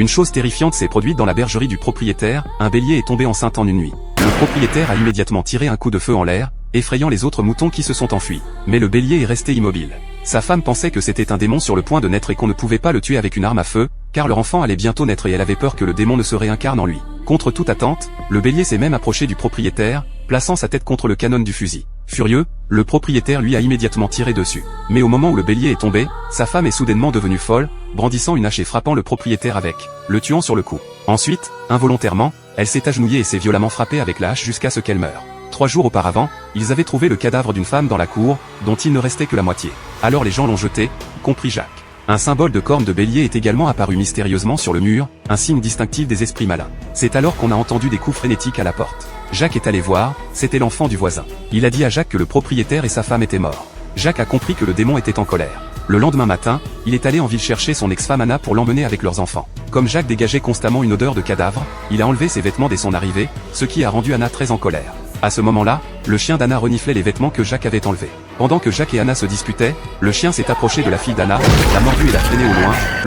Une chose terrifiante s'est produite dans la bergerie du propriétaire, un bélier est tombé enceinte en une nuit. Le propriétaire a immédiatement tiré un coup de feu en l'air, effrayant les autres moutons qui se sont enfuis. Mais le bélier est resté immobile. Sa femme pensait que c'était un démon sur le point de naître et qu'on ne pouvait pas le tuer avec une arme à feu, car leur enfant allait bientôt naître et elle avait peur que le démon ne se réincarne en lui. Contre toute attente, le bélier s'est même approché du propriétaire, plaçant sa tête contre le canon du fusil. Furieux, le propriétaire lui a immédiatement tiré dessus. Mais au moment où le bélier est tombé, sa femme est soudainement devenue folle, brandissant une hache et frappant le propriétaire avec, le tuant sur le coup. Ensuite, involontairement, elle s'est agenouillée et s'est violemment frappée avec la hache jusqu'à ce qu'elle meure. 3 jours auparavant, ils avaient trouvé le cadavre d'une femme dans la cour, dont il ne restait que la moitié. Alors les gens l'ont jeté, y compris Jacques. Un symbole de corne de bélier est également apparu mystérieusement sur le mur, un signe distinctif des esprits malins. C'est alors qu'on a entendu des coups frénétiques à la porte. Jacques est allé voir, c'était l'enfant du voisin. Il a dit à Jacques que le propriétaire et sa femme étaient morts. Jacques a compris que le démon était en colère. Le lendemain matin, il est allé en ville chercher son ex-femme Anna pour l'emmener avec leurs enfants. Comme Jacques dégageait constamment une odeur de cadavre, il a enlevé ses vêtements dès son arrivée, ce qui a rendu Anna très en colère. À ce moment-là, le chien d'Anna reniflait les vêtements que Jacques avait enlevés. Pendant que Jacques et Anna se disputaient, le chien s'est approché de la fille d'Anna, l'a mordu et l'a traîné au loin.